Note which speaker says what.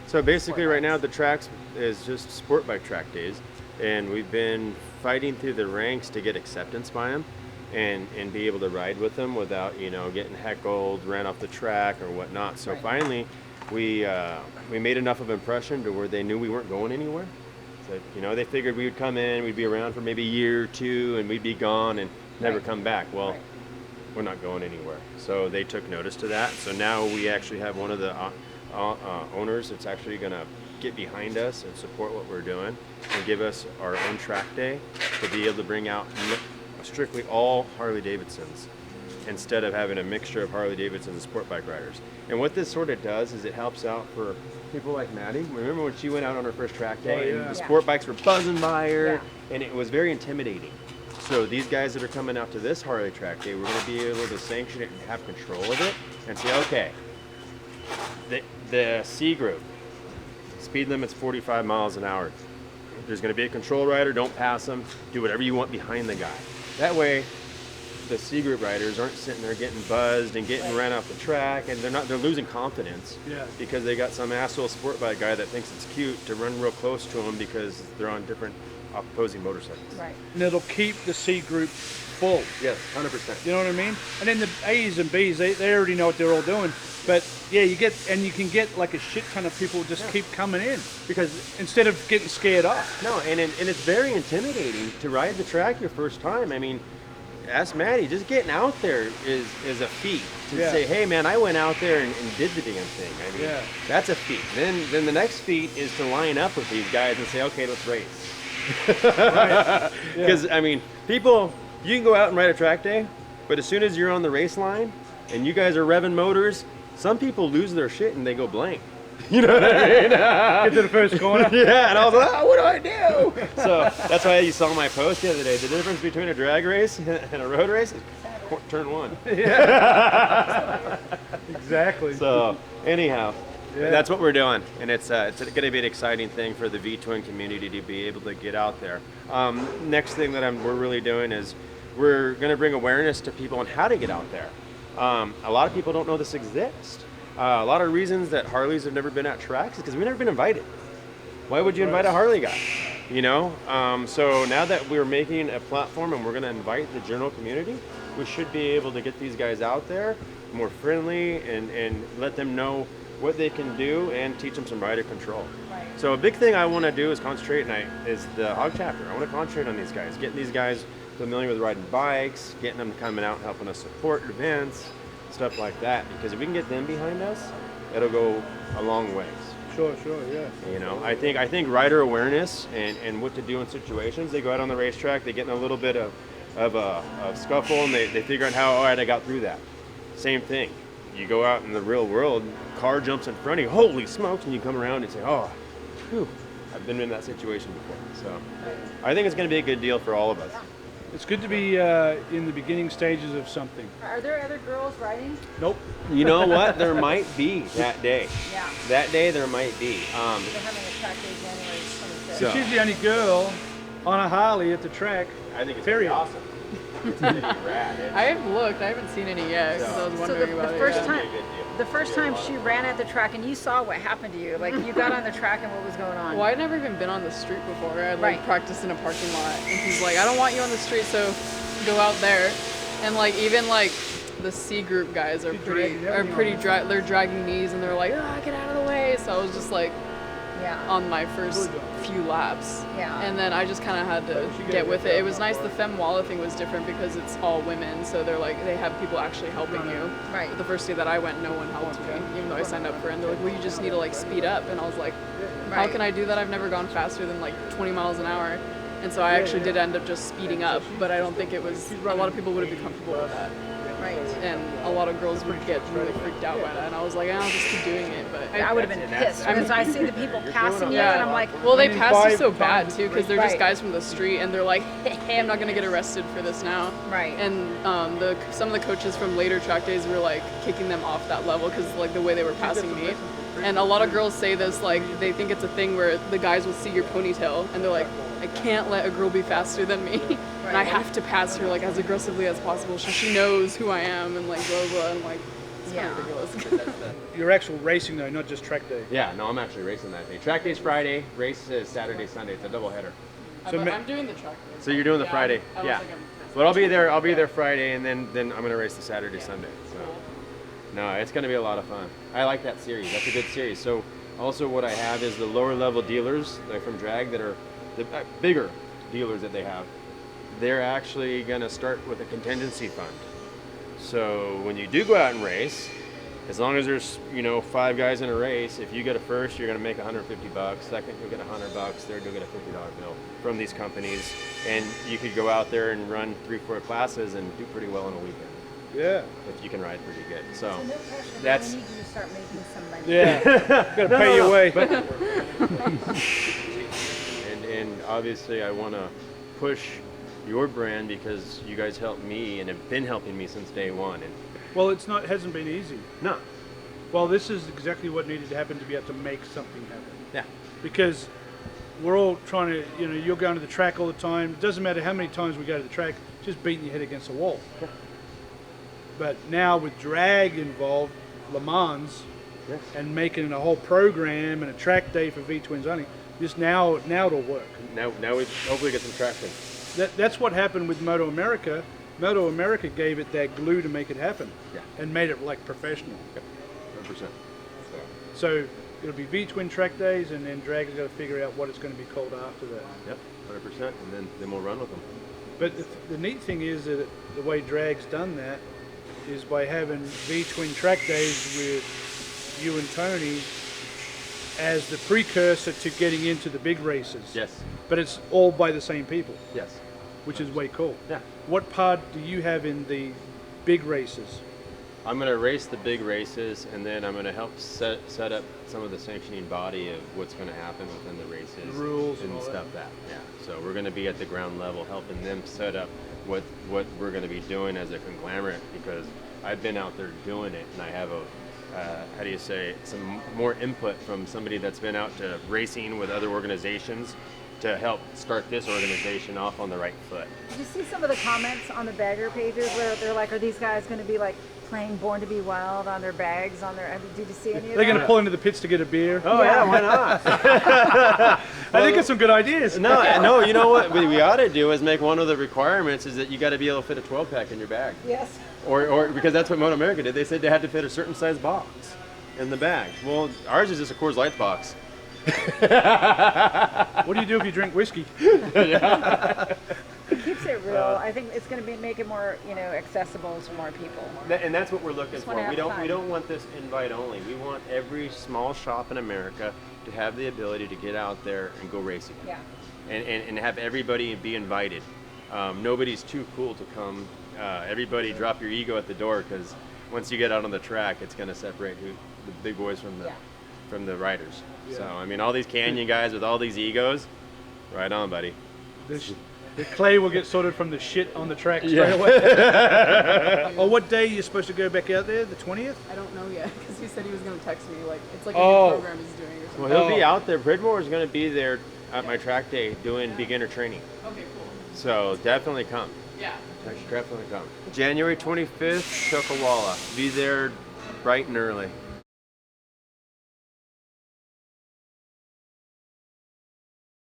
Speaker 1: So basically right now the tracks is just sport bike track days, and we've been fighting through the ranks to get acceptance by them and be able to ride with them without, getting heckled, ran off the track or whatnot. So finally we made enough of an impression to where they knew we weren't going anywhere. So, they figured we would come in, we'd be around for maybe a year or two, and we'd be gone and never come back. Well, we're not going anywhere. So they took notice to that. So now we actually have one of the owners that's actually going to get behind us and support what we're doing and give us our own track day to be able to bring out strictly all Harley Davidsons instead of having a mixture of Harley Davidsons and sport bike riders. And what this sort of does is it helps out for people like Maddie. Remember when she went out on her first track day and the sport bikes were buzzing by her and it was very intimidating. So these guys that are coming out to this Harley track day, we're going to be able to sanction it and have control of it and say, okay, the C group, speed limit's 45 miles an hour. There's going to be a control rider, don't pass them, do whatever you want behind the guy. That way, the C group riders aren't sitting there getting buzzed and getting ran off the track, and they're losing confidence because they got some asshole sport bike guy that thinks it's cute to run real close to them because they're on different opposing motorcycles.
Speaker 2: Right.
Speaker 3: And it'll keep the C group full.
Speaker 1: Yes, 100%.
Speaker 3: You know what I mean? And then the A's and B's, they already know what they're all doing. But yeah, you can get like a shit ton of people just keep coming in because instead of getting scared off.
Speaker 1: No, and it's very intimidating to ride the track your first time. I mean, ask Maddie, just getting out there is a feat. To say, hey man, I went out there and did the damn thing. I mean, that's a feat. Then the next feat is to line up with these guys and say, okay, let's race. Because I mean, people, you can go out and ride a track day, but as soon as you're on the race line and you guys are revving motors, some people lose their shit and they go blank. You know what I mean?
Speaker 3: Get to the first corner.
Speaker 1: And I was like, oh, what do I do? So that's why you saw my post the other day. The difference between a drag race and a road race is turn one.
Speaker 3: Exactly.
Speaker 1: So anyhow, that's what we're doing, and it's going to be an exciting thing for the V-Twin community to be able to get out there. Next thing that we're really doing is we're going to bring awareness to people on how to get out there. A lot of people don't know this exists. A lot of reasons that Harleys have never been at tracks is because we've never been invited. Why would you invite a Harley guy? So now that we're making a platform and we're going to invite the general community, we should be able to get these guys out there more friendly and let them know what they can do and teach them some rider control. Right. So a big thing I want to do is concentrate, is the hog chapter. I want to concentrate on these guys, getting these guys familiar with riding bikes, getting them coming out and helping us support events, stuff like that. Because if we can get them behind us, it'll go a long ways.
Speaker 3: Sure, yeah.
Speaker 1: I think rider awareness and what to do in situations. They go out on the racetrack, they get in a little bit of scuffle, and they figure out how, all right, I got through that. Same thing. You go out in the real world, car jumps in front of you, holy smokes, and you come around and say, oh, whew, I've been in that situation before. So I think it's going to be a good deal for all of us.
Speaker 3: It's good to be in the beginning stages of something.
Speaker 2: Are there other girls riding?
Speaker 3: Nope.
Speaker 1: You know what? There might be that day.
Speaker 2: Yeah.
Speaker 1: That day there might be.
Speaker 2: They're having a track day January 26th.
Speaker 1: So-
Speaker 3: She's the only girl on a Harley at the track.
Speaker 1: I think it's
Speaker 3: Period.
Speaker 1: awesome. It's going to be rad.
Speaker 4: I have looked. I haven't seen any yet because I was wondering about it.
Speaker 2: The first time she ran at the track and you saw what happened to you, like you got on the track and what was going on.
Speaker 4: Well, I'd never even been on the street before. I'd practiced in a parking lot, and he's like, "I don't want you on the street, so go out there." And even the C group guys are pretty they're dragging knees and they're like, "Ah, get out of the way." So I was just like, on my first few laps.
Speaker 2: Yeah.
Speaker 4: And then I just kind of had to get with it. It was nice. The Chuckwalla thing was different because it's all women, so they have people actually helping you.
Speaker 2: Right.
Speaker 4: But the first day that I went, no one helped me, even though I signed up for it. And they're like, well, you just need to speed up. And I was like, how can I do that? I've never gone faster than 20 miles an hour. And so I actually did end up just speeding up, but I don't think it was, a lot of people wouldn't be comfortable with that.
Speaker 2: Right.
Speaker 4: And a lot of girls would get really freaked out by that. And I was like, I'll just keep doing it. But
Speaker 2: I would have been pissed because I see the people passing you and I'm like,
Speaker 4: well, they pass you so bad too because they're just guys from the street and they're like, hey, I'm not going to get arrested for this now.
Speaker 2: Right.
Speaker 4: And some of the coaches from later track days were kicking them off that level because the way they were passing me. And a lot of girls say this, they think it's a thing where the guys will see your ponytail and they're like, I can't let a girl be faster than me. And I have to pass her as aggressively as possible so she knows who I am and blah blah. And
Speaker 2: Yeah.
Speaker 4: ridiculous.
Speaker 3: Your actual racing though, not just track day.
Speaker 1: Yeah, no, I'm actually racing that day. Track day's Friday, race is Saturday, Sunday. It's a double header.
Speaker 3: So
Speaker 4: I'm doing the track race.
Speaker 1: So you're doing the
Speaker 4: Yeah,
Speaker 1: Friday,
Speaker 4: I don't
Speaker 1: yeah.
Speaker 4: think I'm
Speaker 1: But I'll be there. I'll be there Friday, and then I'm gonna race the Saturday, Sunday. So
Speaker 4: Cool.
Speaker 1: no, it's gonna be a lot of fun. I like that series. That's a good series. So also what I have is the lower level dealers like from drag that are the bigger dealers that they have. They're actually gonna start with a contingency fund. So when you do go out and race, as long as there's 5 guys in a race, if you get a first, you're gonna make $150. Second, you'll get $100. Third, you'll get a $50 bill from these companies, and you could go out there and run 3-4 classes and do pretty well in a weekend
Speaker 3: Yeah.
Speaker 1: if you can ride pretty good. So
Speaker 2: So no pressure, but
Speaker 1: that's
Speaker 2: we need you to start making some money.
Speaker 3: Yeah. Gotta pay your way.
Speaker 1: and obviously I want to push your brand because you guys helped me and have been helping me since day one. And
Speaker 3: Well, it hasn't been easy.
Speaker 1: no,
Speaker 3: Well, this is exactly what needed to happen to be able to make something happen.
Speaker 1: yeah,
Speaker 3: Because we're all trying to, you're going to the track all the time. It doesn't matter how many times we go to the track, just beating your head against the wall.
Speaker 1: Yeah.
Speaker 3: But now with drag involved, Le Mans,
Speaker 1: yes.
Speaker 3: and making a whole program and a track day for V-Twins only, just now it'll work.
Speaker 1: Now we hopefully get some traction.
Speaker 3: That's what happened with Moto America. Moto America gave it that glue to make it happen,
Speaker 1: Yeah.
Speaker 3: and made it like professional.
Speaker 1: Yep. 100%.
Speaker 3: So it'll be V-Twin track days, and then drag has got to figure out what it's going to be called after that.
Speaker 1: Yep, 100%, and then we'll run with them.
Speaker 3: But the neat thing is that the way drag's done that is by having V-Twin track days with you and Tony as the precursor to getting into the big races.
Speaker 1: Yes.
Speaker 3: But it's all by the same people,
Speaker 1: Yes.
Speaker 3: which is way cool.
Speaker 1: Yeah.
Speaker 3: What part do you have in the big races?
Speaker 1: I'm going to race the big races, and then I'm going to help set up some of the sanctioning body of what's going to happen within the races,
Speaker 3: The rules
Speaker 1: and
Speaker 3: and all
Speaker 1: stuff yeah. So we're going to be at the ground level, helping them set up what we're going to be doing as a conglomerate, because I've been out there doing it, and I have some more input from somebody that's been out to racing with other organizations to help start this organization off on the right foot.
Speaker 2: Did you see some of the comments on the bagger pages where they're like, are these guys going to be like playing Born to Be Wild on their bags? Did you see any of that?
Speaker 3: They're going to pull into the pits to get a beer.
Speaker 1: Oh yeah, why not?
Speaker 3: I think it's some good ideas.
Speaker 1: No, you know what we ought to do is make one of the requirements is that you got to be able to fit a 12-pack in your bag.
Speaker 2: Yes.
Speaker 1: Or because that's what Moto America did. They said they had to fit a certain size box in the bag. Well, ours is just a Coors Light box.
Speaker 3: What do you do if you drink whiskey?
Speaker 2: It keeps it real. I think it's going to make it more, accessible to more people.
Speaker 1: And that's what we're looking
Speaker 2: Just
Speaker 1: for.
Speaker 2: wanna
Speaker 1: We
Speaker 2: have
Speaker 1: don't
Speaker 2: fun.
Speaker 1: want this invite only. We want every small shop in America to have the ability to get out there and go racing.
Speaker 2: Yeah.
Speaker 1: And have everybody be invited. Nobody's too cool to come. Everybody drop your ego at the door, because once you get out on the track, it's going to separate the big boys from the riders.
Speaker 3: Yeah.
Speaker 1: So, I mean, all these canyon guys with all these egos, right on, buddy.
Speaker 3: The clay will get sorted from the shit on the track straight away. Oh, what day are you supposed to go back out there? The 20th?
Speaker 4: I don't know yet because he said he was going to text me. Like it's like a
Speaker 3: Oh.
Speaker 4: new program he's doing or something.
Speaker 1: Well, he'll be out there. Bridmore is going to be there at my track day doing beginner training.
Speaker 4: Okay, cool.
Speaker 1: So definitely come.
Speaker 4: Yeah.
Speaker 1: Definitely come. January 25th, Chuckwalla. Be there bright and early.